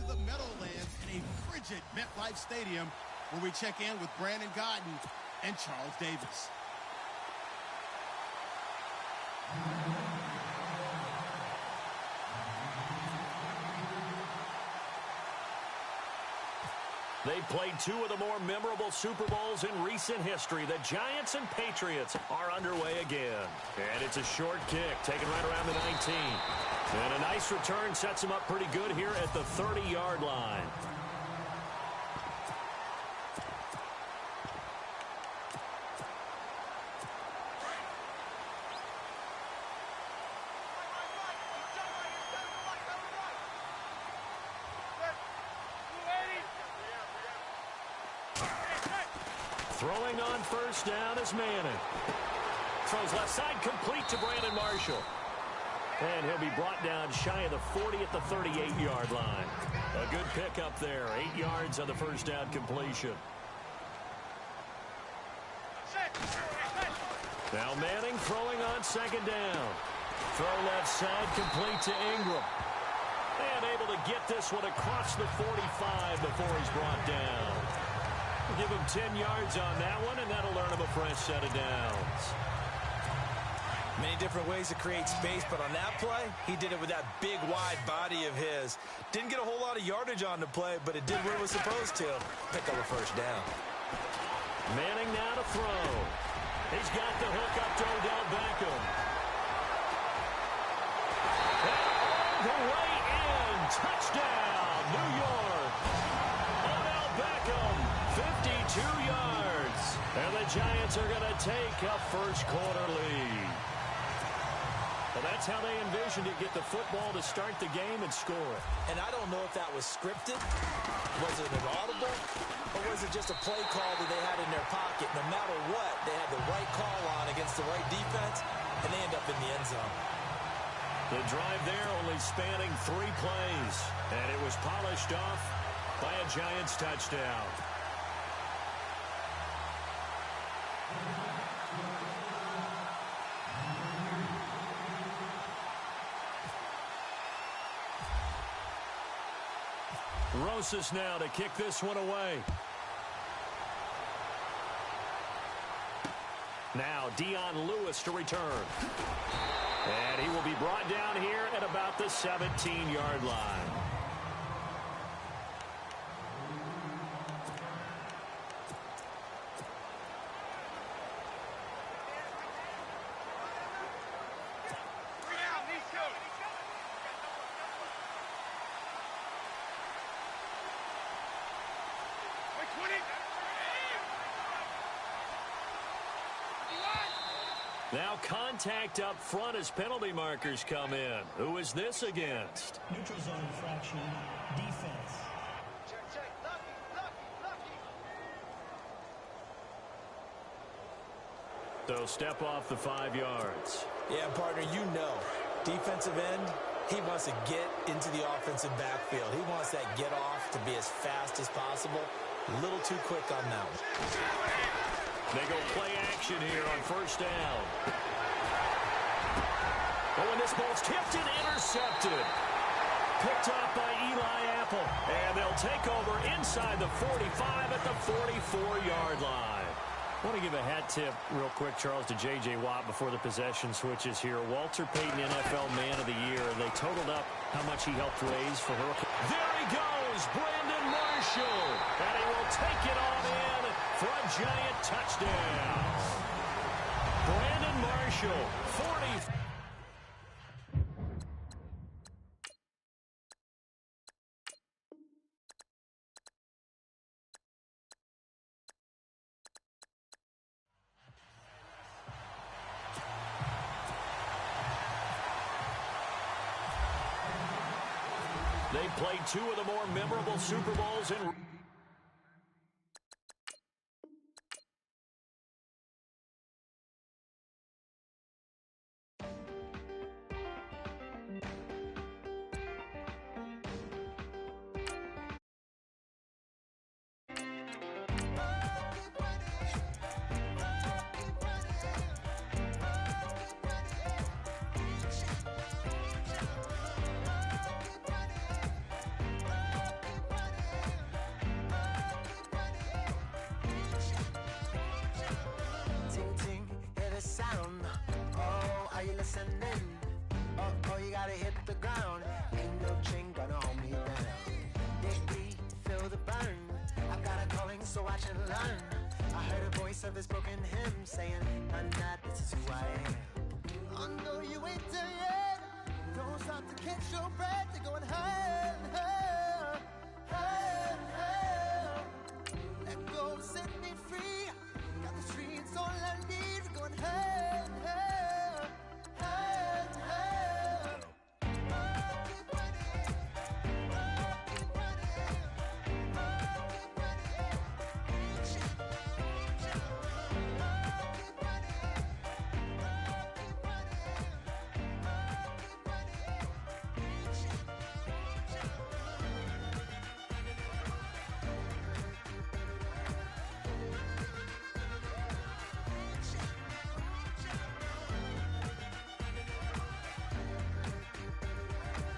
to the Meadowlands in a frigid MetLife Stadium, where we check in with Brandon Godden and Charles Davis. They played two of the more memorable Super Bowls in recent history. The Giants and Patriots are underway again. And it's a short kick, taken right around the 19. And a nice return sets them up pretty good here at the 30-yard line. Throwing on first down is Madden. Throws left side, complete to Brandon Marshall. And he'll be brought down shy of the 40 at the 38-yard line. A good pickup there. 8 yards on the first down completion. Now Manning throwing on second down. Throw left side, complete to Ingram. And able to get this one across the 45 before he's brought down. Give him 10 yards on that one, and that'll earn him a fresh set of downs. Many different ways to create space, but on that play, he did it with that big, wide body of his. Didn't get a whole lot of yardage on the play, but it did what it was supposed to. Pick up a first down. Manning now to throw. He's got the hook up to Odell Beckham. And the way in. Touchdown, New York. Odell Beckham, 52 yards. And the Giants are going to take a first-quarter lead. Well, that's how they envisioned it, get the football to start the game and score it. And I don't know if that was scripted. Was it an audible? Or was it just a play call that they had in their pocket? No matter what, they had the right call on against the right defense, and they end up in the end zone. The drive there only spanning 3 plays. And it was polished off by a Giants touchdown. Rosas now to kick this one away. Now Dion Lewis to return. And he will be brought down here at about the 17-yard line. Now contact up front as penalty markers come in. Who is this against? Neutral zone infraction, defense. So step off the 5 yards. Yeah, partner, you know, defensive end, he wants to get into the offensive backfield. He wants that get off to be as fast as possible. A little too quick on that one. They go play action here on first down. Oh, and this ball's tipped and intercepted. Picked off by Eli Apple. And they'll take over inside the 45 at the 44-yard line. I want to give a hat tip real quick, Charles, to J.J. Watt before the possession switches here. Walter Payton, NFL Man of the Year. They totaled up how much he helped raise for her. There he goes, Brandon Marshall. And he will take it on in for a Giant touchdown. Brandon Marshall, 40. They played two of the more memorable Super Bowls in... descending. Oh, you gotta hit the ground. Ain't no chain gonna hold me down. Dig deep, feel the burn. I've got a calling, so I should learn. I heard a voice of this broken hymn saying, I'm not, this is who I am. I know you ain't there yet. Don't stop to catch your breath. You're going higher and higher, higher and higher. Let go, set me free. Got the streets all I need. We're going higher and higher, higher and higher. Oh, keep running. Oh, keep running. Oh, keep running. Reach out, reach out. Oh, keep running. Oh, keep running. Oh, keep running. Reach out, reach out.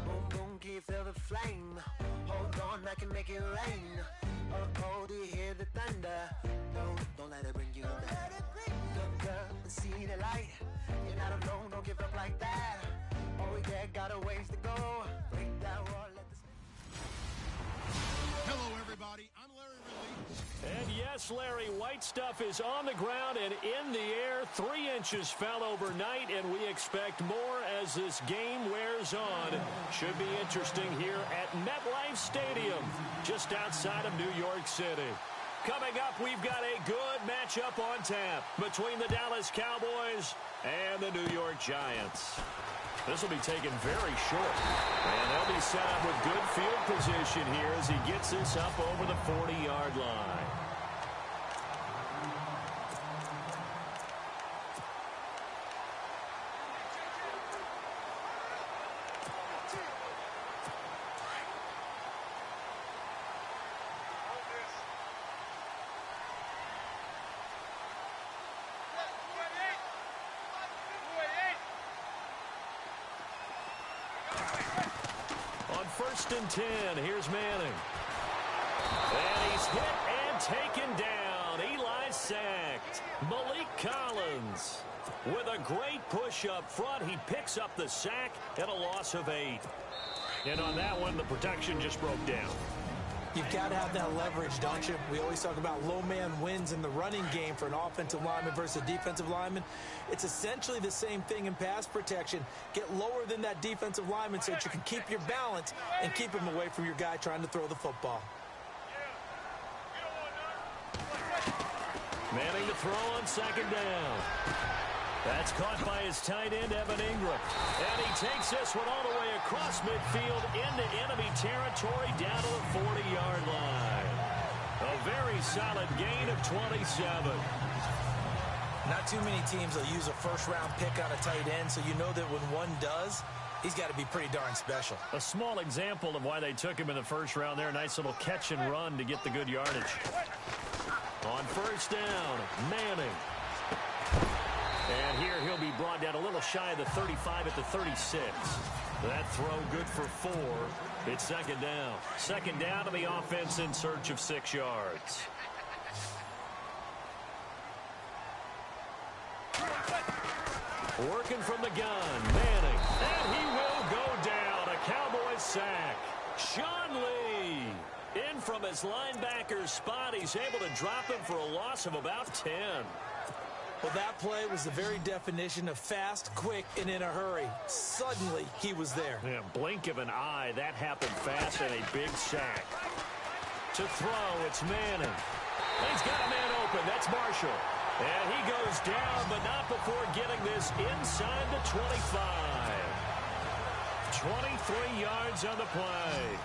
Boom, boom, can you feel the flame? Hold on, I can make it rain. Oh, do you hear the thunder? Don't let it bring you down. Look up and see the light. You're not alone, don't give up like that. Oh, yeah, got a ways to go. Break that wall, let the... Hello, everybody. I'm Larry Ridley. And yes, Larry, White Stuff is on the ground and in the air. 3 inches fell overnight, and we expect more as this game wears on. Should be interesting here at MetLife Stadium, just outside of New York City. Coming up, we've got a good matchup on tap between the Dallas Cowboys and the New York Giants. This will be taken very short. And they'll be set up with good field position here as he gets this up over the 40-yard line. On 1st and 10, here's Manning. And he's hit and taken down. Eli sacked. Malik Collins with a great push up front. He picks up the sack and a loss of 8. And on that one, the protection just broke down. You've got to have that leverage, don't you? We always talk about low man wins in the running game for an offensive lineman versus a defensive lineman. It's essentially the same thing in pass protection. Get lower than that defensive lineman so that you can keep your balance and keep him away from your guy trying to throw the football. Manning to throw on 2nd down. That's caught by his tight end, Evan Ingram. And he takes this one all the way across midfield into enemy territory down to the 40-yard line. A very solid gain of 27. Not too many teams will use a first-round pick on a tight end, so you know that when one does, he's got to be pretty darn special. A small example of why they took him in the 1st round there. Nice little catch and run to get the good yardage. On 1st down, Manning. And here he'll be brought down a little shy of the 35 at the 36. That throw good for 4. It's 2nd down. 2nd down to the offense in search of 6 yards. Working from the gun, Manning. And he will go down. A Cowboys sack. Sean Lee. In from his linebacker's spot. He's able to drop him for a loss of about 10. Well, that play was the very definition of fast, quick, and in a hurry. Suddenly, he was there. Yeah, blink of an eye. That happened fast and a big sack. To throw, it's Manning. And he's got a man open. That's Marshall. And he goes down, but not before getting this inside the 25. 23 yards on the play.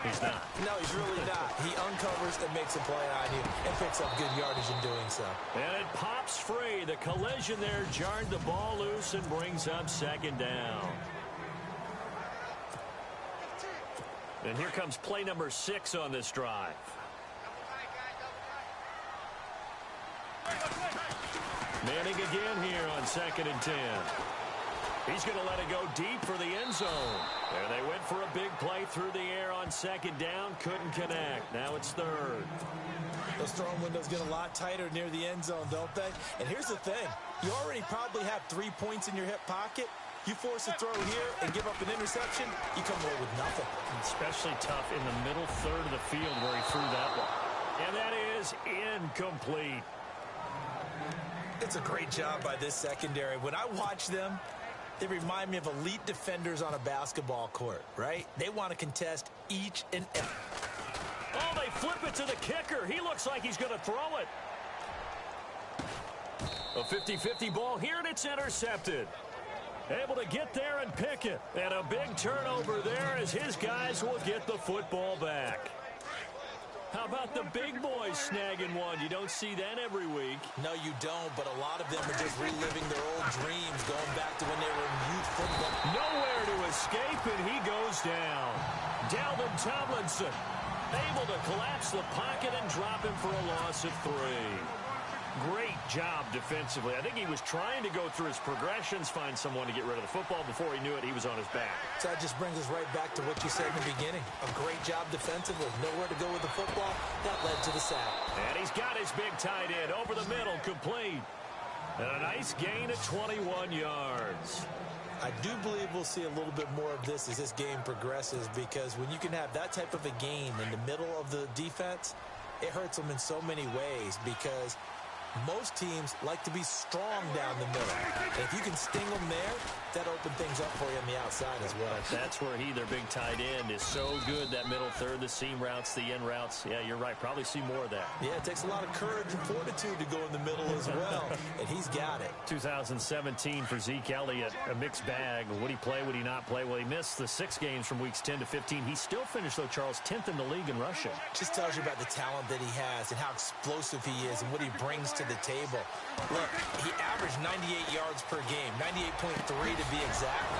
He's not. No, he's really not. He uncovers and makes a play on you and picks up good yardage in doing so. And it pops free. The collision there jarred the ball loose and brings up 2nd down. And here comes play number 6 on this drive. Manning again here on 2nd and 10. He's going to let it go deep for the end zone. And they went for a big play through the air on second down. Couldn't connect. Now it's third. Those throwing windows get a lot tighter near the end zone, don't they? And here's the thing. You already probably have 3 points in your hip pocket. You force a throw here and give up an interception, you come away with nothing. Especially tough in the middle third of the field where he threw that one. And that is incomplete. It's a great job by this secondary. When I watch them, they remind me of elite defenders on a basketball court, right? They want to contest each and every. Oh, they flip it to the kicker. He looks like he's going to throw it. A 50-50 ball here, and it's intercepted. Able to get there and pick it. And a big turnover there as his guys will get the football back. How about the big boys snagging one? You don't see that every week. No, you don't, but a lot of them are just reliving their old dreams, going back to when they were in youth football. Nowhere to escape, and he goes down. Dalvin Tomlinson able to collapse the pocket and drop him for a loss of 3. Great job defensively. I think he was trying to go through his progressions, find someone to get rid of the football. Before he knew it, he was on his back. So that just brings us right back to what you said in the beginning. A great job defensively. Nowhere to go with the football. That led to the sack. And he's got his big tight end over the middle, complete. And a nice gain of 21 yards. I do believe we'll see a little bit more of this as this game progresses, because when you can have that type of a gain in the middle of the defense, it hurts them in so many ways, because most teams like to be strong down the middle. And if you can sting them there, that opens things up for you on the outside as well. That's where their big tight end, is so good, that middle third, the seam routes, the in routes. Yeah, you're right. Probably see more of that. Yeah, it takes a lot of courage and fortitude to go in the middle as well, and he's got it. 2017 for Zeke Elliott, a mixed bag. Would he play? Would he not play? Well, he missed the 6 games from weeks 10 to 15. He still finished, though, Charles, 10th in the league in rushing. Just tells you about the talent that he has and how explosive he is and what he brings to the table. Look, he averaged 98 yards per game, 98.3 to be exact,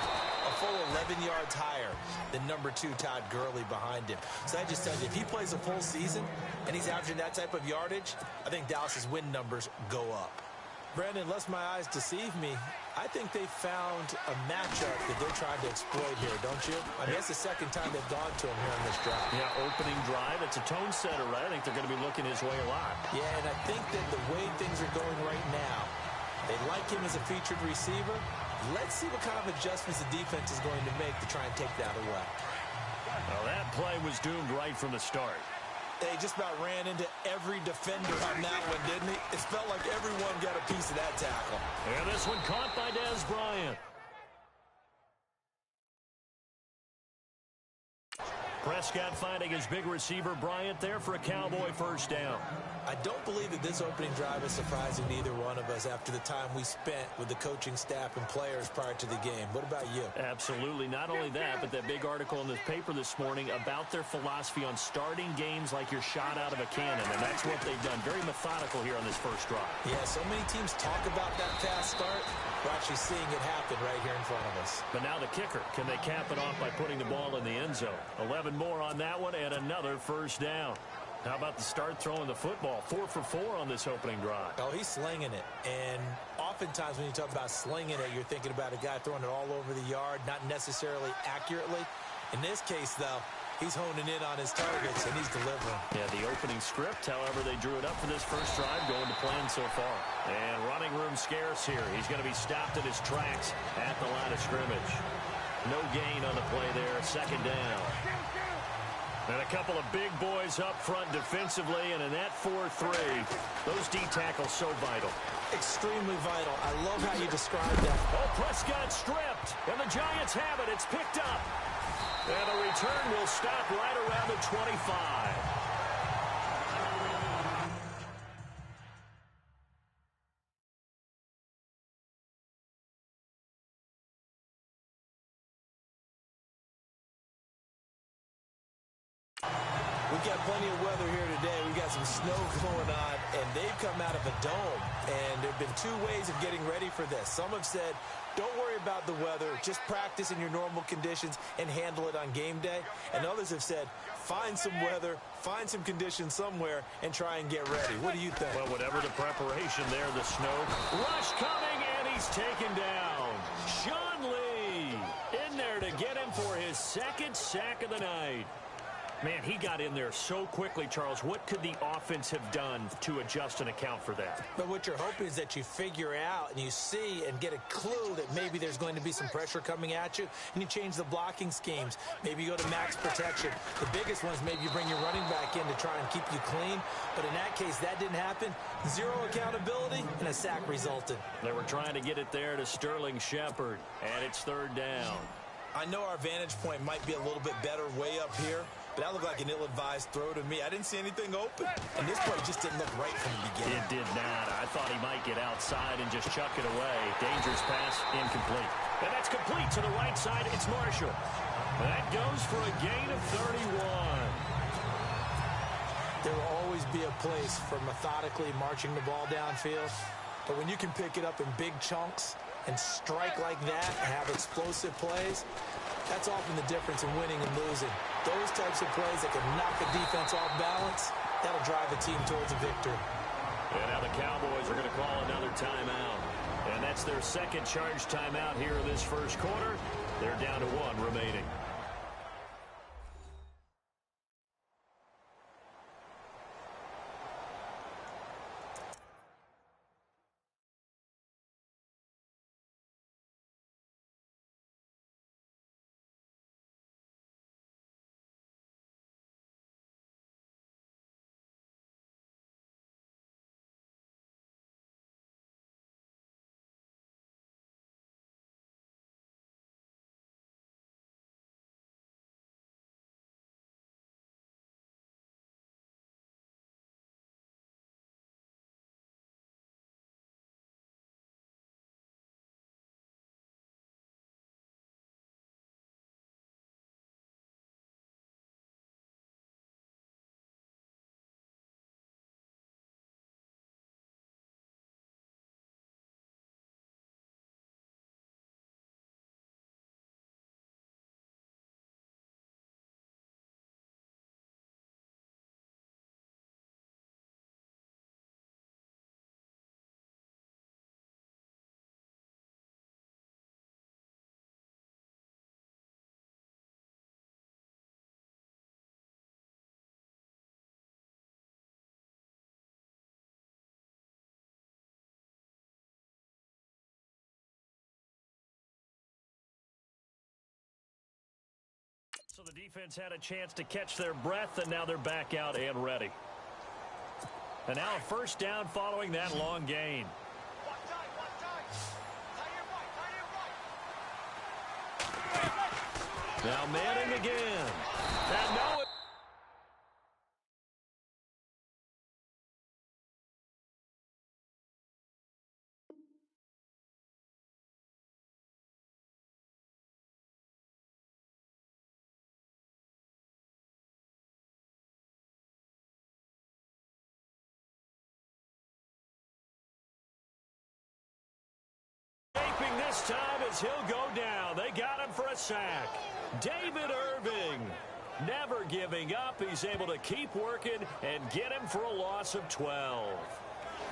a full 11 yards higher than number 2 Todd Gurley behind him. So I just tell you, if he plays a full season and he's averaging that type of yardage, I think Dallas's win numbers go up. Brandon, lest my eyes deceive me, I think they found a matchup that they're trying to exploit here, don't you? I mean, that's the second time they've gone to him here on this drive. Yeah, opening drive. It's a tone setter, right? I think they're going to be looking his way a lot. Yeah, and I think that the way things are going right now, they like him as a featured receiver. Let's see what kind of adjustments the defense is going to make to try and take that away. Well, that play was doomed right from the start. They just about ran into every defender on that one, didn't he? It felt like everyone got a piece of that tackle. And this one caught by Dez Bryant. Prescott finding his big receiver Bryant there for a Cowboy first down. I don't believe that this opening drive is surprising to either one of us after the time we spent with the coaching staff and players prior to the game. What about you? Absolutely. Not only that, but that big article in the paper this morning about their philosophy on starting games like you're shot out of a cannon, and that's what they've done. Very methodical here on this first drive. Yeah, so many teams talk about that fast start. We're actually seeing it happen right here in front of us. But now the kicker. Can they cap it off by putting the ball in the end zone? 11 more on that one and another first down. How about the start throwing the football? 4 for 4 on this opening drive. Oh, he's slinging it. And oftentimes when you talk about slinging it, you're thinking about a guy throwing it all over the yard, not necessarily accurately. In this case, though, he's honing in on his targets, and he's delivering. Yeah, the opening script, however, they drew it up for this first drive, going to plan so far. And running room scarce here. He's going to be stopped at his tracks at the line of scrimmage. No gain on the play there, second down. And a couple of big boys up front defensively, and in that 4-3, those D tackles so vital. Extremely vital. I love how you describe that. Oh, Prescott stripped, and the Giants have it. It's picked up. And the return will stop right around the 25. We've got plenty of weather here today. We've got some snow going on, and they've come out of a dome. And there have been 2 ways of getting ready for this. Some have said, don't worry about the weather. Just practice in your normal conditions and handle it on game day. And others have said, find some weather, find some conditions somewhere, and try and get ready. What do you think? Well, whatever the preparation there, the snow. Rush coming, and he's taken down. Sean Lee. get him for his second sack of the night. Man, he got in there so quickly, Charles. What could the offense have done to adjust and account for that? But what you're hoping is that you figure out and you see and get a clue that maybe there's going to be some pressure coming at you, and you change the blocking schemes. Maybe you go to max protection. The biggest one is maybe you bring your running back in to try and keep you clean. But in that case, that didn't happen. Zero accountability, and a sack resulted. They were trying to get it there to Sterling Shepard, and it's third down. I know our vantage point might be a little bit better way up here, but that looked like an ill-advised throw to me. I didn't see anything open, and this play just didn't look right from the beginning. It did not. I thought he might get outside and just chuck it away. Dangerous pass, incomplete. And that's complete to the right side. It's Marshall. That goes for a gain of 31. There will always be a place for methodically marching the ball downfield, but when you can pick it up in big chunks and strike like that and have explosive plays, that's often the difference in winning and losing. Those types of plays that can knock a defense off balance, that'll drive a team towards a victory. And now the Cowboys are going to call another timeout. And that's their second charge timeout here in this first quarter. They're down to one remaining. So the defense had a chance to catch their breath, and now they're back out and ready. And now a first down following that long gain. Now Manning again. And no. This time as he'll go down. They got him for a sack. David Irving never giving up. He's able to keep working and get him for a loss of 12.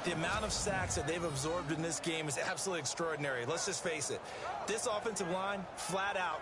The amount of sacks that they've absorbed in this game is absolutely extraordinary. Let's just face it. This offensive line, flat out,